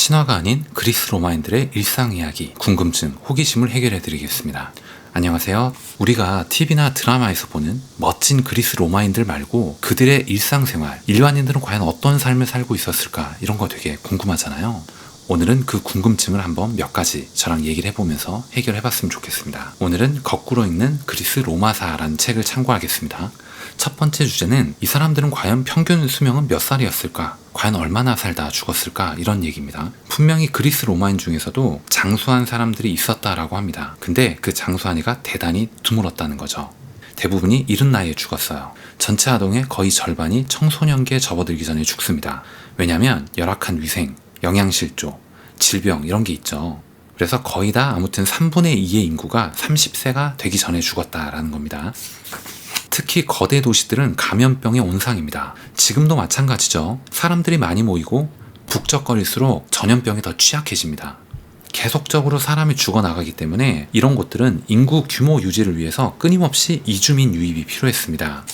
신화가 아닌 그리스 로마인들의 일상 이야기, 궁금증, 호기심을 해결해 드리겠습니다. 안녕하세요. 우리가 TV나 드라마에서 보는 멋진 그리스 로마인들 말고 그들의 일상생활, 일반인들은 과연 어떤 삶을 살고 있었을까, 이런 거 되게 궁금하잖아요. 오늘은 그 궁금증을 한번 몇 가지 저랑 얘기를 해보면서 해결해봤으면 좋겠습니다. 오늘은 거꾸로 읽는 그리스 로마사라는 책을 참고하겠습니다. 첫 번째 주제는 이 사람들은 과연 평균 수명은 몇 살이었을까? 과연 얼마나 살다 죽었을까? 이런 얘기입니다. 분명히 그리스 로마인 중에서도 장수한 사람들이 있었다라고 합니다. 근데 그 장수한 이가 대단히 드물었다는 거죠. 대부분이 이른 나이에 죽었어요. 전체 아동의 거의 절반이 청소년기에 접어들기 전에 죽습니다. 왜냐면 열악한 위생, 영양실조, 질병 이런 게 있죠. 그래서 거의 다 아무튼 3분의 2의 인구가 30세가 되기 전에 죽었다라는 겁니다. 특히 거대 도시들은 감염병의 온상입니다. 지금도 마찬가지죠. 사람들이 많이 모이고 북적거릴수록 전염병이 더 취약해집니다. 계속적으로 사람이 죽어나가기 때문에 이런 곳들은 인구 규모 유지를 위해서 끊임없이 이주민 유입이 필요했습니다.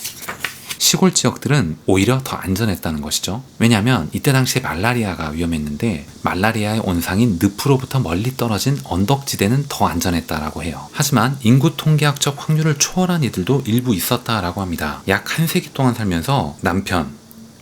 시골 지역들은 오히려 더 안전했다는 것이죠. 왜냐하면 이때 당시에 말라리아가 위험했는데 말라리아의 온상인 늪으로부터 멀리 떨어진 언덕지대는 더 안전했다라고 해요. 하지만 인구 통계학적 확률을 초월한 이들도 일부 있었다라고 합니다. 약 한 세기 동안 살면서 남편,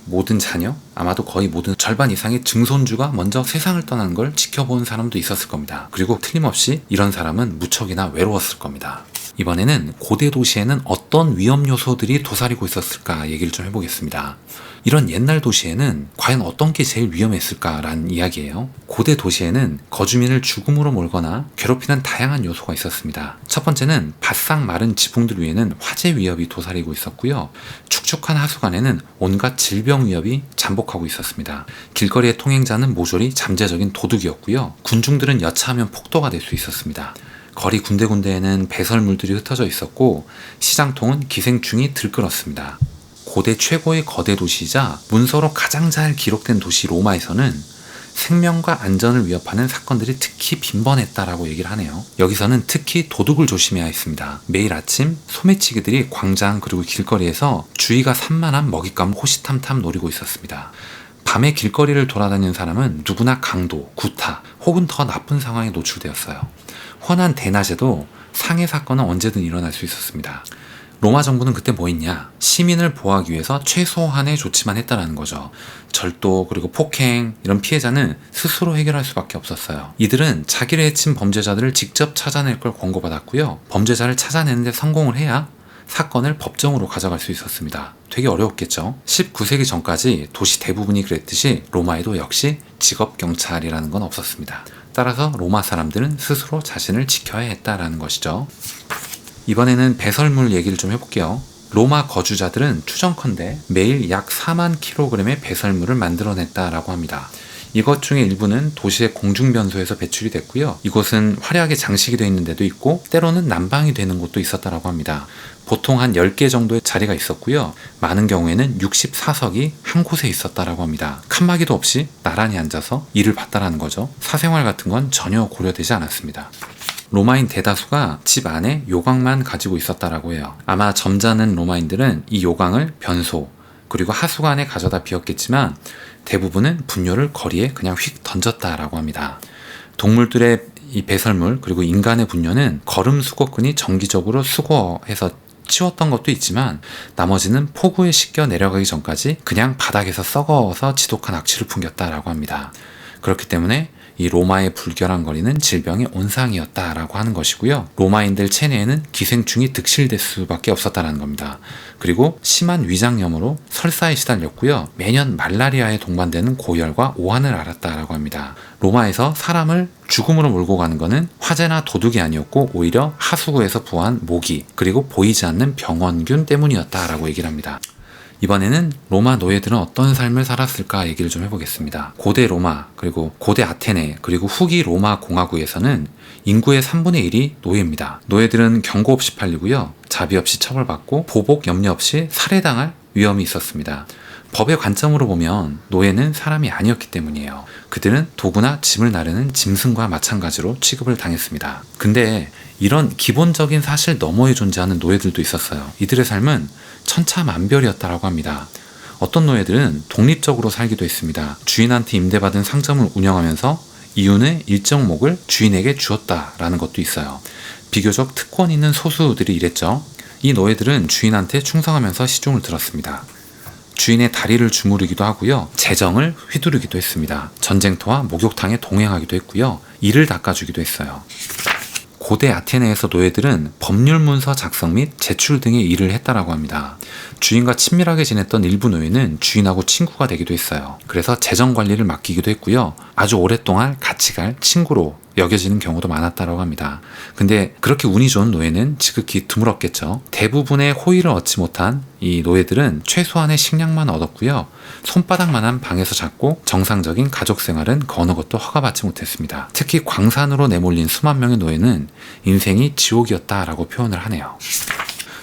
모든 자녀, 아마도 거의 모든 절반 이상의 증손주가 먼저 세상을 떠나는 걸 지켜본 사람도 있었을 겁니다. 그리고 틀림없이 이런 사람은 무척이나 외로웠을 겁니다. 이번에는 고대 도시에는 어떤 위험 요소들이 도사리고 있었을까 얘기를 좀 해보겠습니다. 이런 옛날 도시에는 과연 어떤 게 제일 위험했을까라는 이야기예요. 고대 도시에는 거주민을 죽음으로 몰거나 괴롭히는 다양한 요소가 있었습니다. 첫 번째는 바싹 마른 지붕들 위에는 화재 위협이 도사리고 있었고요. 축축한 하수관에는 온갖 질병 위협이 잠복하고 있었습니다. 길거리의 통행자는 모조리 잠재적인 도둑이었고요. 군중들은 여차하면 폭도가 될 수 있었습니다. 거리 군데군데에는 배설물들이 흩어져 있었고 시장통은 기생충이 들끓었습니다. 고대 최고의 거대 도시이자 문서로 가장 잘 기록된 도시 로마에서는 생명과 안전을 위협하는 사건들이 특히 빈번했다라고 얘기를 하네요. 여기서는 특히 도둑을 조심해야 했습니다. 매일 아침 소매치기들이 광장 그리고 길거리에서 주의가 산만한 먹잇감을 호시탐탐 노리고 있었습니다. 밤에 길거리를 돌아다니는 사람은 누구나 강도, 구타 혹은 더 나쁜 상황에 노출되었어요. 훤한 대낮에도 상해 사건은 언제든 일어날 수 있었습니다. 로마 정부는 그때 뭐 했냐? 시민을 보호하기 위해서 최소한의 조치만 했다라는 거죠. 절도 그리고 폭행 이런 피해자는 스스로 해결할 수밖에 없었어요. 이들은 자기를 해친 범죄자들을 직접 찾아낼 걸 권고받았고요. 범죄자를 찾아내는데 성공을 해야 사건을 법정으로 가져갈 수 있었습니다. 되게 어려웠겠죠. 19세기 전까지 도시 대부분이 그랬듯이 로마에도 역시 직업경찰이라는 건 없었습니다. 따라서 로마 사람들은 스스로 자신을 지켜야 했다라는 것이죠. 이번에는 배설물 얘기를 좀 해볼게요. 로마 거주자들은 추정컨대 매일 약 4만 kg의 배설물을 만들어냈다라고 합니다. 이것 중에 일부는 도시의 공중변소에서 배출이 됐고요. 이곳은 화려하게 장식이 되어 있는 데도 있고 때로는 난방이 되는 곳도 있었다라고 합니다. 보통 한 10개 정도의 자리가 있었고요. 많은 경우에는 64석이 한 곳에 있었다라고 합니다. 칸막이도 없이 나란히 앉아서 일을 봤다라는 거죠. 사생활 같은 건 전혀 고려되지 않았습니다. 로마인 대다수가 집 안에 요강만 가지고 있었다라고 해요. 아마 점잖은 로마인들은 이 요강을 변소 그리고 하수관에 가져다 비웠겠지만 대부분은 분뇨를 거리에 그냥 휙 던졌다라고 합니다. 동물들의 이 배설물 그리고 인간의 분뇨는 거름 수거꾼이 정기적으로 수거해서 치웠던 것도 있지만 나머지는 폭우에 씻겨 내려가기 전까지 그냥 바닥에서 썩어서 지독한 악취를 풍겼다라고 합니다. 그렇기 때문에 이 로마의 불결한 거리는 질병의 온상이었다라고 하는 것이고요. 로마인들 체내에는 기생충이 득실될 수밖에 없었다라는 겁니다. 그리고 심한 위장염으로 설사에 시달렸고요. 매년 말라리아에 동반되는 고열과 오한을 앓았다라고 합니다. 로마에서 사람을 죽음으로 몰고 가는 것은 화재나 도둑이 아니었고 오히려 하수구에서 부화한 모기 그리고 보이지 않는 병원균 때문이었다라고 얘기를 합니다. 이번에는 로마 노예들은 어떤 삶을 살았을까 얘기를 좀 해보겠습니다. 고대 로마, 그리고 고대 아테네, 그리고 후기 로마 공화국에서는 인구의 3분의 1이 노예입니다. 노예들은 경고 없이 팔리고요. 자비 없이 처벌받고 보복 염려 없이 살해당할 위험이 있었습니다. 법의 관점으로 보면 노예는 사람이 아니었기 때문이에요. 그들은 도구나 짐을 나르는 짐승과 마찬가지로 취급을 당했습니다. 근데 이런 기본적인 사실 너머에 존재하는 노예들도 있었어요. 이들의 삶은 천차만별이었다라고 합니다. 어떤 노예들은 독립적으로 살기도 했습니다. 주인한테 임대받은 상점을 운영하면서 이윤의 일정목을 주인에게 주었다라는 것도 있어요. 비교적 특권 있는 소수들이 이랬죠. 이 노예들은 주인한테 충성하면서 시중을 들었습니다. 주인의 다리를 주무르기도 하고요. 재정을 휘두르기도 했습니다. 전쟁터와 목욕탕에 동행하기도 했고요. 이를 닦아주기도 했어요. 고대 아테네에서 노예들은 법률 문서 작성 및 제출 등의 일을 했다라고 합니다. 주인과 친밀하게 지냈던 일부 노예는 주인하고 친구가 되기도 했어요. 그래서 재정 관리를 맡기기도 했고요. 아주 오랫동안 같이 갈 친구로 여겨지는 경우도 많았다고 합니다. 근데 그렇게 운이 좋은 노예는 지극히 드물었겠죠. 대부분의 호의를 얻지 못한 이 노예들은 최소한의 식량만 얻었고요. 손바닥만한 방에서 잤고 정상적인 가족 생활은 어느 것도 허가받지 못했습니다. 특히 광산으로 내몰린 수만 명의 노예는 인생이 지옥이었다라고 표현을 하네요.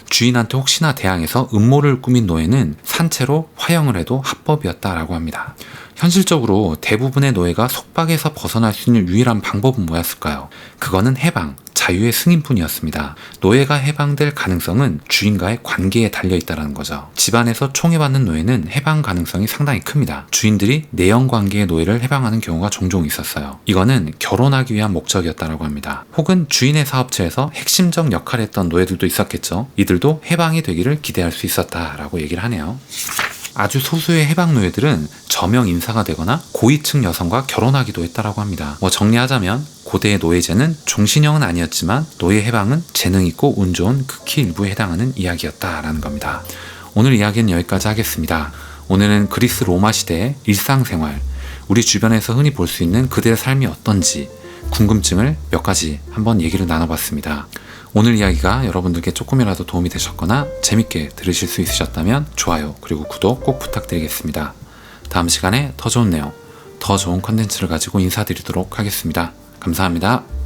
주인한테 혹시나 대항해서 음모를 꾸민 노예는 산채로 화형을 해도 합법이었다라고 합니다. 현실적으로 대부분의 노예가 속박에서 벗어날 수 있는 유일한 방법은 뭐였을까요? 그거는 해방, 자유의 승인뿐이었습니다. 노예가 해방될 가능성은 주인과의 관계에 달려있다는 거죠. 집안에서 총애받는 노예는 해방 가능성이 상당히 큽니다. 주인들이 내연관계의 노예를 해방하는 경우가 종종 있었어요. 이거는 결혼하기 위한 목적이었다고 합니다. 혹은 주인의 사업체에서 핵심적 역할을 했던 노예들도 있었겠죠. 이들도 해방이 되기를 기대할 수 있었다라고 얘기를 하네요. 아주 소수의 해방 노예들은 저명 인사가 되거나 고위층 여성과 결혼하기도 했다라고 합니다. 정리하자면 고대의 노예제는 종신형은 아니었지만 노예 해방은 재능 있고 운 좋은 극히 일부에 해당하는 이야기였다라는 겁니다. 오늘 이야기는 여기까지 하겠습니다. 오늘은 그리스 로마 시대의 일상생활, 우리 주변에서 흔히 볼 수 있는 그들의 삶이 어떤지 궁금증을 몇 가지 한번 얘기를 나눠봤습니다. 오늘 이야기가 여러분들께 조금이라도 도움이 되셨거나 재밌게 들으실 수 있으셨다면 좋아요 그리고 구독 꼭 부탁드리겠습니다. 다음 시간에 더 좋은 내용, 더 좋은 컨텐츠를 가지고 인사드리도록 하겠습니다. 감사합니다.